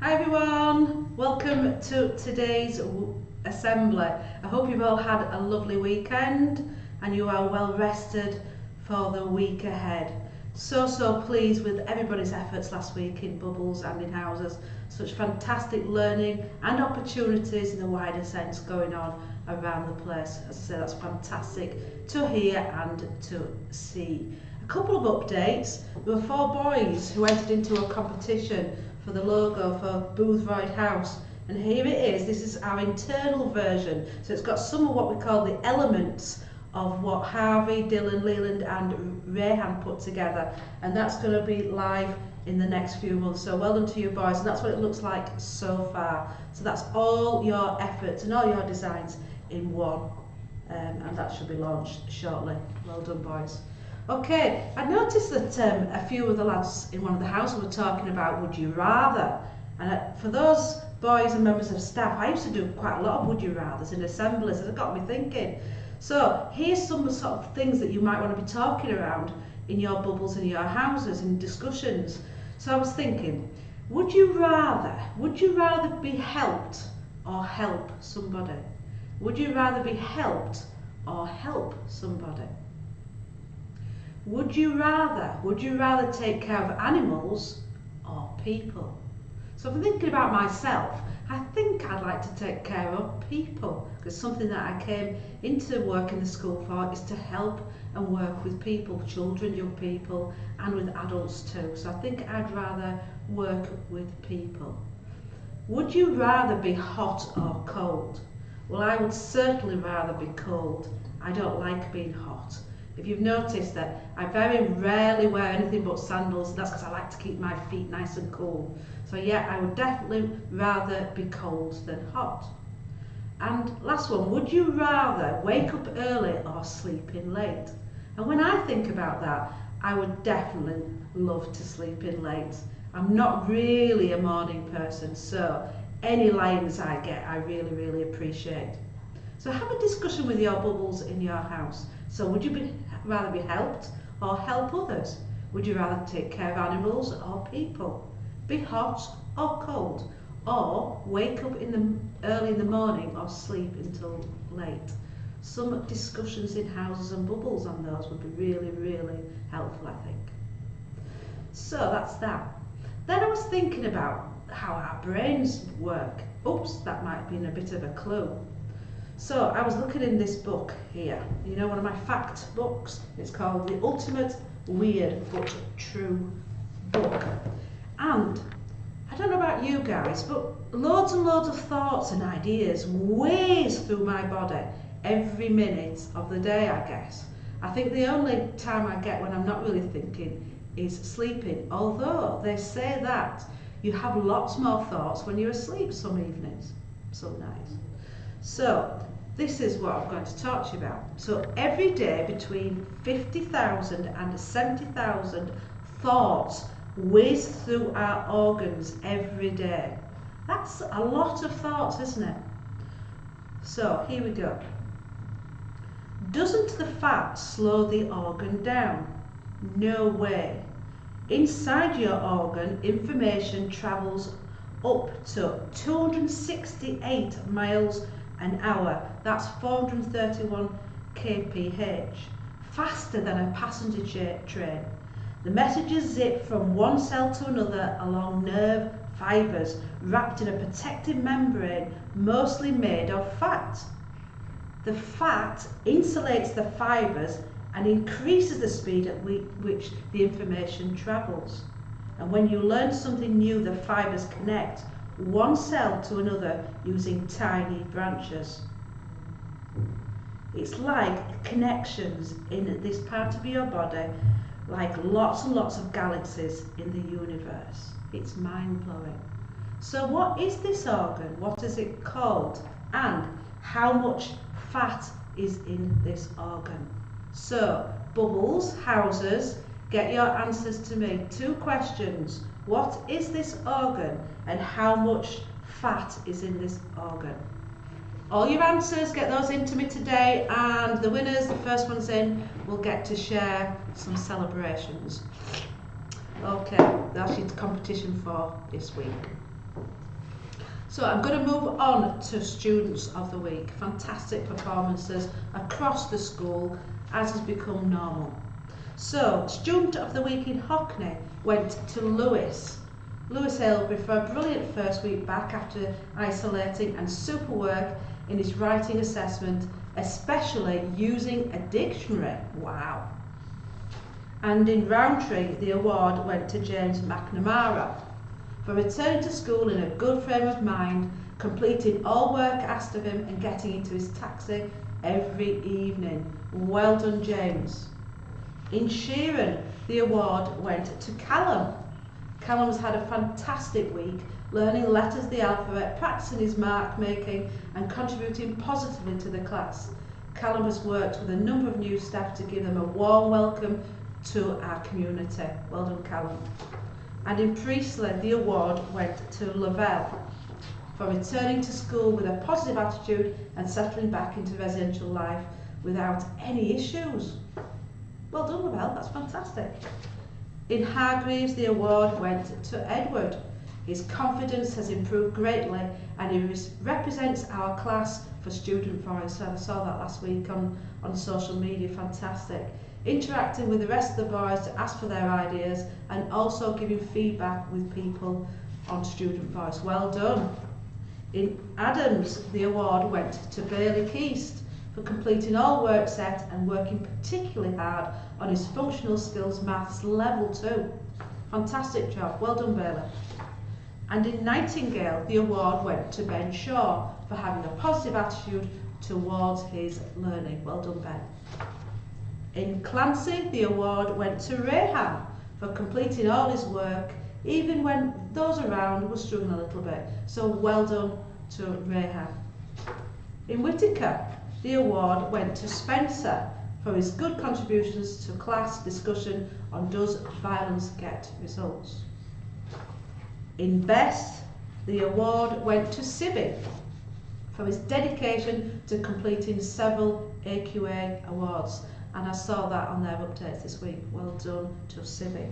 Hi everyone, welcome to today's assembly. I hope you've all had a lovely weekend and you are well rested for the week ahead. So pleased with everybody's efforts last week in Bubbles and in Houses. Such fantastic learning and opportunities in the wider sense going on around the place. As I say, that's fantastic to hear and to see. A couple of updates. There were 4 boys who entered into a competition for the logo for Boothroyd House, and here it is. This is our internal version, so it's got some of what we call the elements of what Harvey, Dylan, Leland and Rayhan put together, and that's going to be live in the next few months. So well done to you boys, and that's what it looks like so far. So that's all your efforts and all your designs in one, and that should be launched shortly. Well done boys. Okay, I noticed that a few of the lads in one of the houses were talking about would you rather, and for those boys and members of staff, I used to do quite a lot of would you rathers in assemblies, and it got me thinking. So here's some sort of things that you might want to be talking around in your bubbles and your houses in discussions. So I was thinking, would you rather be helped or help somebody? Would you rather be helped or help somebody? Would you rather take care of animals or people? So if I'm thinking about myself, I think I'd like to take care of people, because something that I came into work in the school for is to help and work with people, children, young people, and with adults too. So I think I'd rather work with people. Would you rather be hot or cold? Well, I would certainly rather be cold. I don't like being hot. If you've noticed that I very rarely wear anything but sandals, and that's because I like to keep my feet nice and cool. So yeah, I would definitely rather be cold than hot. And last one, would you rather wake up early or sleep in late? And when I think about that, I would definitely love to sleep in late. I'm not really a morning person, so any lines I get, I really appreciate. So have a discussion with your bubbles in your house. So would you rather be helped or help others? Would you rather take care of animals or people? Be hot or cold? Or wake up early in the morning or sleep until late? Some discussions in houses and bubbles on those would be really helpful, I think. So that's that. Then I was thinking about how our brains work. Oops, that might have been a bit of a clue. So I was looking in this book here, you know, one of my fact books. It's called The Ultimate Weird But True Book. And I don't know about you guys, but loads and loads of thoughts and ideas whiz through my body every minute of the day, I guess. I think the only time I get when I'm not really thinking is sleeping, although they say that you have lots more thoughts when you're asleep some evenings, some nights. So this is what I'm going to talk to you about. So every day between 50,000 and 70,000 thoughts whiz through our organs every day. That's a lot of thoughts, isn't it? So here we go. Doesn't the fat slow the organ down? No way. Inside your organ, information travels up to 268 miles an hour, that's 431 kph, faster than a passenger train. The messages zip from one cell to another along nerve fibres wrapped in a protective membrane mostly made of fat. The fat insulates the fibres and increases the speed at which the information travels. And when you learn something new, the fibres connect one cell to another using tiny branches. It's like connections in this part of your body, like lots and lots of galaxies in the universe. It's mind-blowing. So what is this organ? What is it called? And how much fat is in this organ? So, bubbles, houses, get your answers to me. 2 questions. What is this organ and how much fat is in this organ? All your answers, get those into me today, and the winners, the first ones in, will get to share some celebrations. Okay, that's your competition for this week. So I'm going to move on to Students of the Week. Fantastic performances across the school, as has become normal. So, Student of the Week in Hockney went to Lewis Ailby for a brilliant first week back after isolating and super work in his writing assessment, especially using a dictionary. Wow. And in Rowntree, the award went to James McNamara for returning to school in a good frame of mind, completing all work asked of him and getting into his taxi every evening. Well done, James. In Sheeran, the award went to Callum. Callum's had a fantastic week, learning letters, the alphabet, practicing his mark making and contributing positively to the class. Callum has worked with a number of new staff to give them a warm welcome to our community. Well done, Callum. And in Priestley, the award went to Lavelle for returning to school with a positive attitude and settling back into residential life without any issues. Well done, Lavelle, that's fantastic. In Hargreaves, the award went to Edward. His confidence has improved greatly and he represents our class for Student Voice. I saw that last week on social media, fantastic. Interacting with the rest of the boys to ask for their ideas and also giving feedback with people on Student Voice. Well done. In Adams, the award went to Bailey Keast for completing all work set and working particularly hard on his functional skills maths level 2. Fantastic job, well done, Bailey. And in Nightingale, the award went to Ben Shaw for having a positive attitude towards his learning. Well done, Ben. In Clancy, the award went to Rayhan for completing all his work, even when those around were struggling a little bit. So well done to Rayhan. In Whittaker, the award went to Spencer for his good contributions to class discussion on Does Violence Get Results? In Best, the award went to Sibby for his dedication to completing several AQA awards. And I saw that on their updates this week. Well done to Sibby.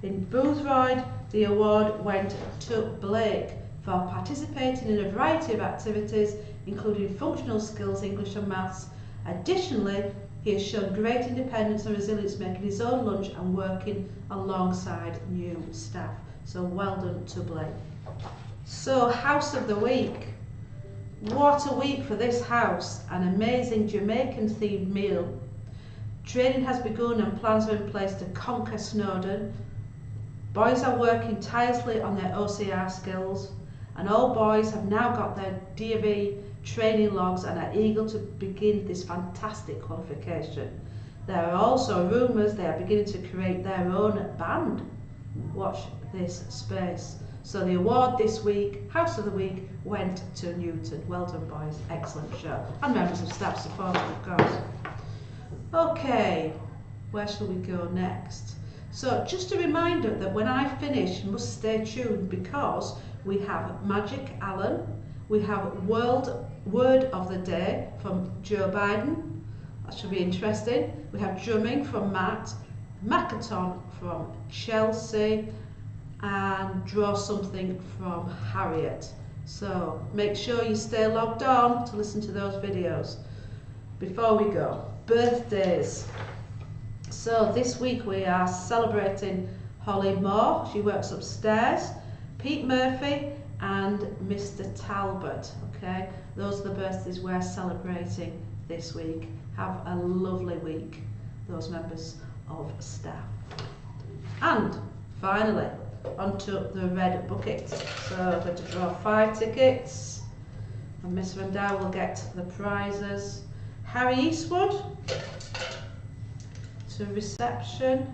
In Boothroyd, the award went to Blake for participating in a variety of activities, including functional skills, English and maths. Additionally, he has shown great independence and resilience, making his own lunch and working alongside new staff. So well done to Blake. So, House of the Week. What a week for this house. An amazing Jamaican themed meal. Training has begun and plans are in place to conquer Snowdon. Boys are working tirelessly on their OCR skills, and all boys have now got their DV training logs and are eager to begin this fantastic qualification. There are also rumours they are beginning to create their own band. Watch this space. So the award this week, House of the Week, went to Newton. Well done, boys. Excellent show. And members of staff support, of course. Okay, where shall we go next? So just a reminder that when I finish, you must stay tuned because we have Magic Alan, we have Word of the Day from Joe Biden, that should be interesting. We have drumming from Matt, Macaton from Chelsea, and Draw Something from Harriet. So make sure you stay logged on to listen to those videos. Before we go, birthdays. So this week we are celebrating Holly Moore, she works upstairs, Pete Murphy and Mr. Talbot. Okay, those are the birthdays we're celebrating this week. Have a lovely week, those members of staff. And finally, onto the red bucket. So I'm going to draw 5 tickets and Miss Van Dow will get the prizes. Harry Eastwood to reception.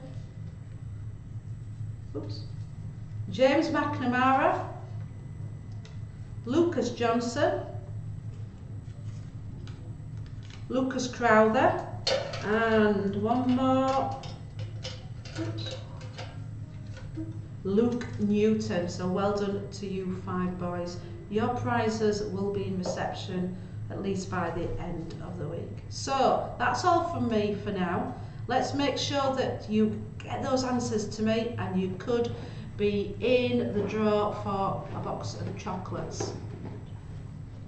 Oops. James McNamara, Lucas Johnson, Lucas Crowther, and one more. Oops. Luke Newton. So well done to you 5 boys. Your prizes will be in reception at least by the end of the week. So that's all from me for now. Let's make sure that you get those answers to me and you could be in the draw for a box of chocolates.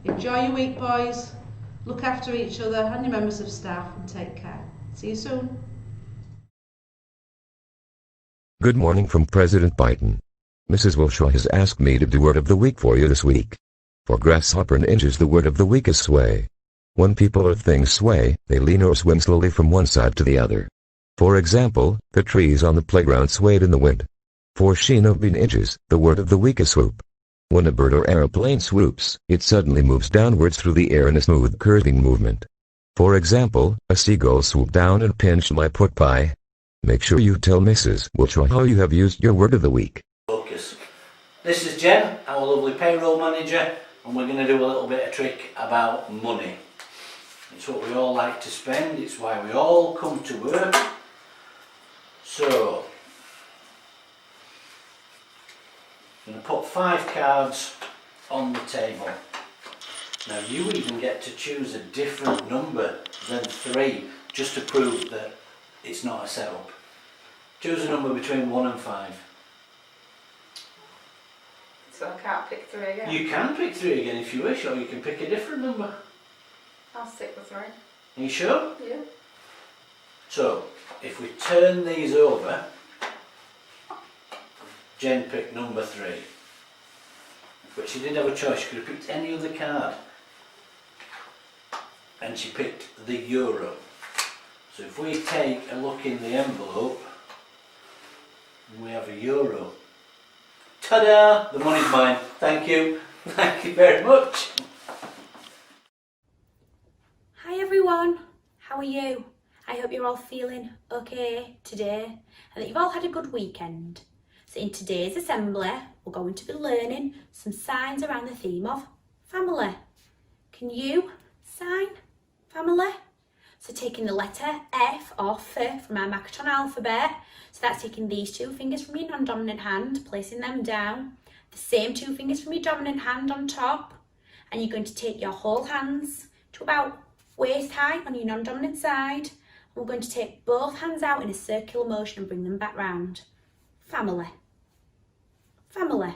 Enjoy your week, boys. Look after each other and your members of staff and take care. See you soon. Good morning from President Biden. Mrs. Wilshaw has asked me to do word of the week for you this week. For grasshopper and inches, the word of the week is sway. When people or things sway, they lean or swing slowly from one side to the other. For example, the trees on the playground swayed in the wind. For sheen of bean inches, the word of the week is swoop. When a bird or aeroplane swoops, it suddenly moves downwards through the air in a smooth curving movement. For example, a seagull swooped down and pinched my pork pie. Make sure you tell Mrs. Wilshaw how you have used your word of the week. Focus. This is Jen, our lovely payroll manager, and we're going to do a little bit of trick about money. It's what we all like to spend, it's why we all come to work. So, I'm going to put 5 cards on the table. Now you even get to choose a different number than 3, just to prove that it's not a setup. Choose a number between 1 and 5. So I can't pick 3 again? You can pick 3 again if you wish, or you can pick a different number. I'll stick with 3. Are you sure? Yeah. So, if we turn these over, Jen picked number 3. But she didn't have a choice, she could have picked any other card. And she picked the euro. So if we take a look in the envelope, we have a euro. Ta-da! The money's mine. Thank you. Thank you very much. Hi everyone, how are you? I hope you're all feeling okay today and that you've all had a good weekend. So in today's assembly, we're going to be learning some signs around the theme of family. Can you sign family? So taking the letter F or F from our Makaton alphabet, so that's taking these 2 fingers from your non-dominant hand, placing them down, the same 2 fingers from your dominant hand on top, and you're going to take your whole hands to about waist height on your non-dominant side, and we're going to take both hands out in a circular motion and bring them back round. Family. Family.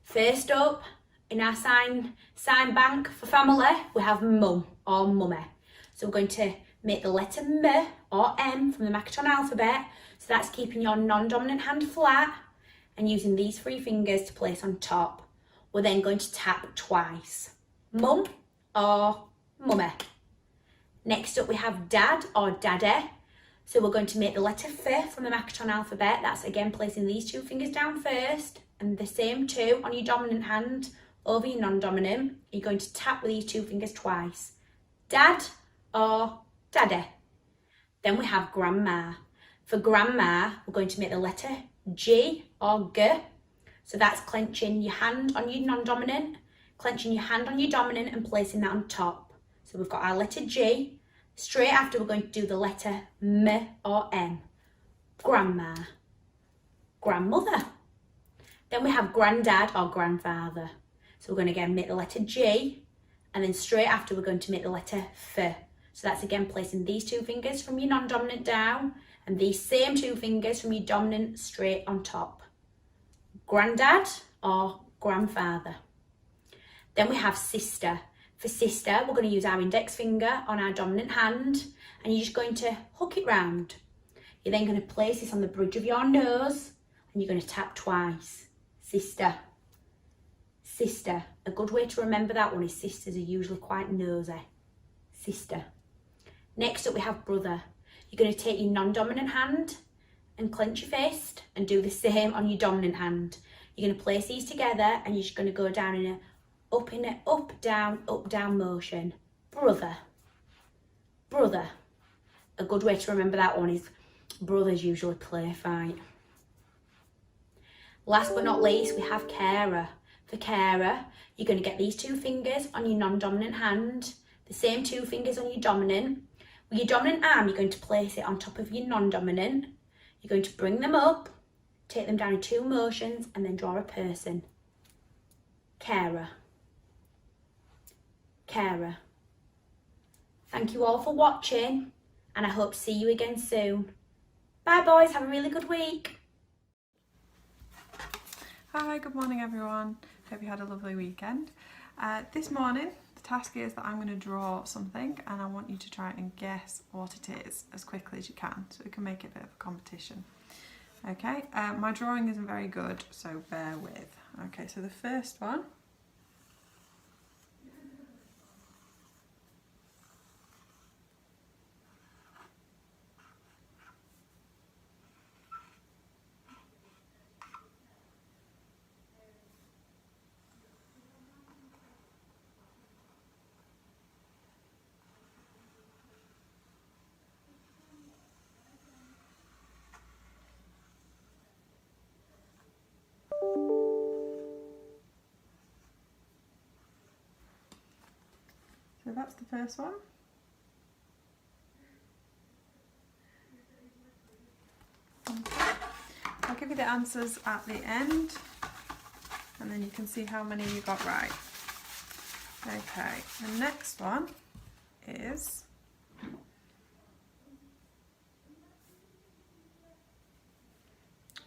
First up, in our sign bank for family, we have mum or mummy. So we're going to make the letter M or M from the Makaton alphabet. So that's keeping your non-dominant hand flat and using these 3 fingers to place on top. We're then going to tap twice. Mum or mummy. Next up we have dad or daddy. So we're going to make the letter F from the Makaton alphabet. That's again placing these 2 fingers down first and the same 2 on your dominant hand over your non-dominant. You're going to tap with these 2 fingers twice. Dad or daddy. Then we have grandma. For grandma, we're going to make the letter G or G. So that's clenching your hand on your non-dominant, clenching your hand on your dominant and placing that on top. So we've got our letter G. Straight after, we're going to do the letter M or M. Grandma. Grandmother. Then we have granddad or grandfather. So we're going to again make the letter G, and then straight after we're going to make the letter F. So that's again placing these 2 fingers from your non-dominant down and these same 2 fingers from your dominant straight on top. Granddad or grandfather. Then we have sister. For sister, we're going to use our index finger on our dominant hand and you're just going to hook it round. You're then going to place this on the bridge of your nose and you're going to tap twice. Sister. Sister. A good way to remember that one is sisters are usually quite nosy. Sister. Next up we have brother. You're going to take your non-dominant hand and clench your fist and do the same on your dominant hand. You're going to place these together and you're just going to go down in a up, down motion. Brother. Brother. A good way to remember that one is brothers usually play fight. Last but not least, we have carer. For carer, you're going to get these 2 fingers on your non-dominant hand, the same 2 fingers on your dominant. With your dominant arm, you're going to place it on top of your non-dominant. You're going to bring them up, take them down in 2 motions, and then draw a person. Carer. Carer. Thank you all for watching, and I hope to see you again soon. Bye boys, have a really good week. Hi, good morning everyone. Hope you had a lovely weekend. This morning the task is that I'm going to draw something and I want you to try and guess what it is as quickly as you can so we can make it a bit of a competition. Okay, my drawing isn't very good, so bear with. Okay, so the first one . So that's the first one. Okay. I'll give you the answers at the end and then you can see how many you got right. Okay, the next one is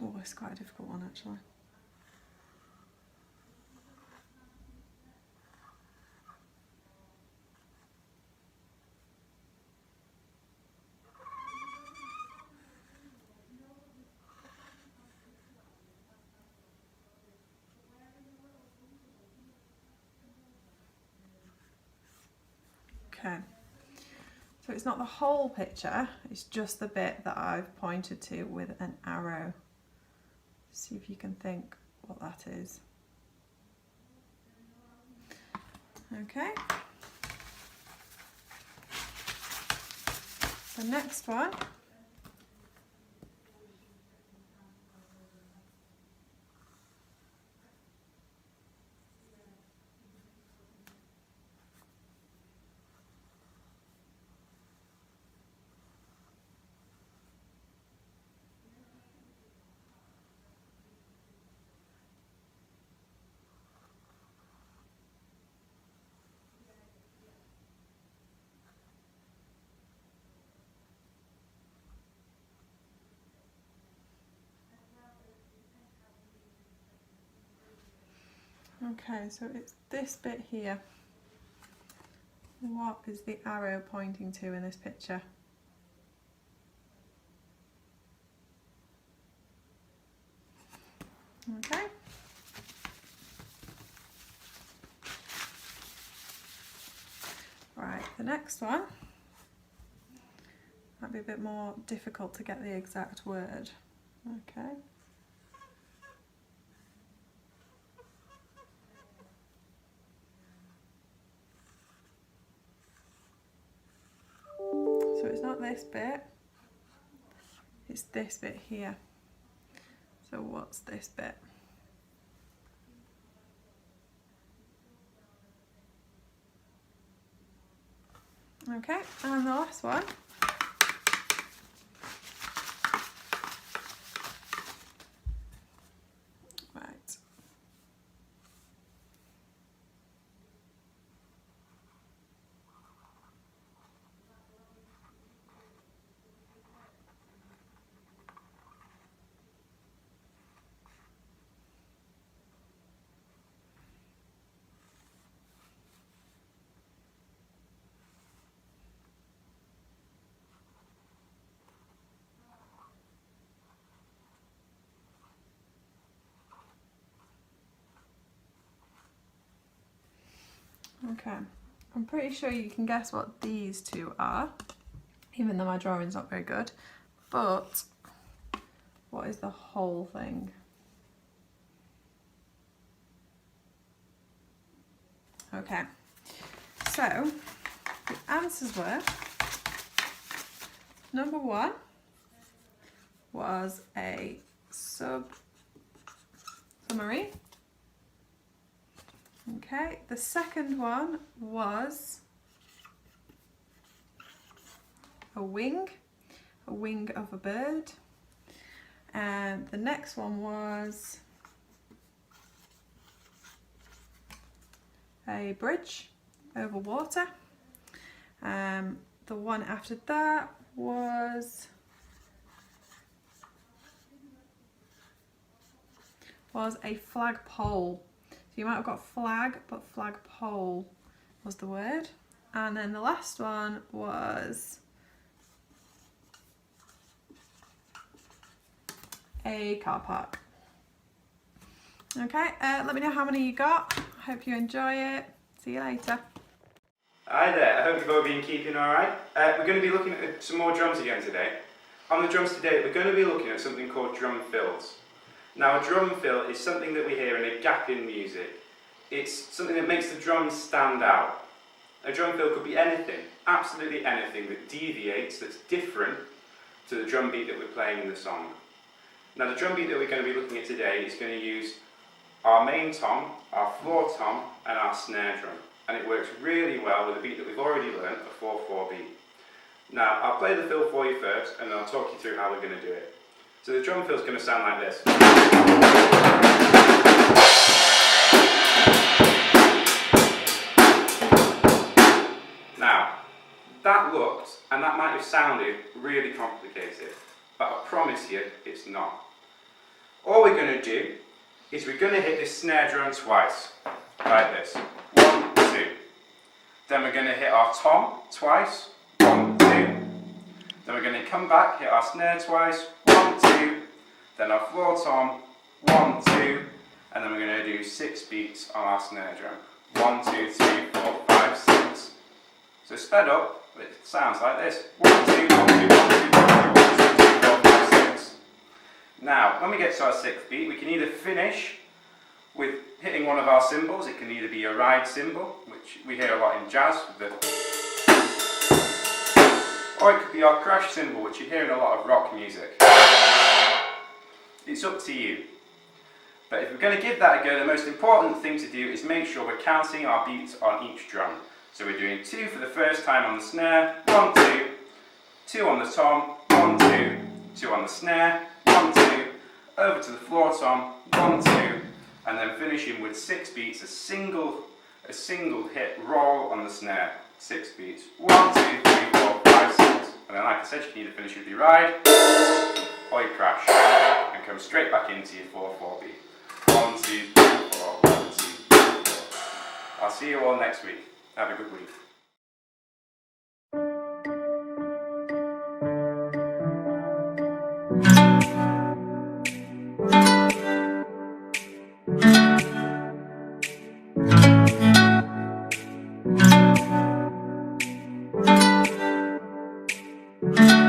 oh, it's quite a difficult one actually. Okay, so it's not the whole picture, it's just the bit that I've pointed to with an arrow. See if you can think what that is. Okay. The next one . Okay, so it's this bit here. What is the arrow pointing to in this picture? Okay. Right, the next one might be a bit more difficult to get the exact word. Okay. So it's not this bit, it's this bit here. So what's this bit? Okay, and the last one. Right. Okay, I'm pretty sure you can guess what these two are, even though my drawing's not very good, but what is the whole thing? Okay, so the answers were, number one was a submarine. Okay, the second one was a wing of a bird. And the next one was a bridge over water. The one after that was was a flagpole. So you might have got flag, but flagpole was the word. And then the last one was a car park. Okay, let me know how many you got. I hope you enjoy it. See you later. Hi there, I hope you've all been keeping alright. We're going to be looking at some more drums again today. On the drums today, we're going to be looking at something called drum fills. Now, a drum fill is something that we hear in a gap in music. It's something that makes the drums stand out. A drum fill could be anything, absolutely anything that deviates, that's different to the drum beat that we're playing in the song. Now, the drum beat that we're going to be looking at today is going to use our main tom, our floor tom, and our snare drum. And it works really well with a beat that we've already learned, a 4/4 beat. Now, I'll play the fill for you first, and then I'll talk you through how we're going to do it. So the drum fill is going to sound like this. Now, that looked, and that might have sounded really complicated, but I promise you, it's not. All we're going to do is we're going to hit this snare drum twice, like this. 1, 2. Then we're going to hit our tom twice. 1, 2. Then we're going to come back, hit our snare twice. 1, 2. Then our floor tom. 1, 2. And then we're going to do 6 beats on our snare drum. 1, 2, 3, 4, 5, 6. So sped up, it sounds like this. 1, 2, 1, 2, 1, 2, 1, 2, 1, 2, 3, 4, 5, 6. Now, when we get to our 6th beat, we can either finish with hitting one of our cymbals. It can either be a ride cymbal, which we hear a lot in jazz, or it could be our crash cymbal, which you hear in a lot of rock music. It's up to you. But if we're going to give that a go, the most important thing to do is make sure we're counting our beats on each drum. So we're doing 2 for the first time on the snare, 1, 2, 2 on the tom, 1, 2, 2 on the snare, 1, 2, over to the floor tom, 1, 2, and then finishing with 6 beats, a single hit roll on the snare, 6 beats, 1, 2, 3, 4, 5, 6, and then like I said, you can either finish with your ride, or your crash, and come straight back into your 4/4 beat. 1, 2, 3, 4, 1, 2, 3, 4. I'll see you all next week. Have a good week. Thank you.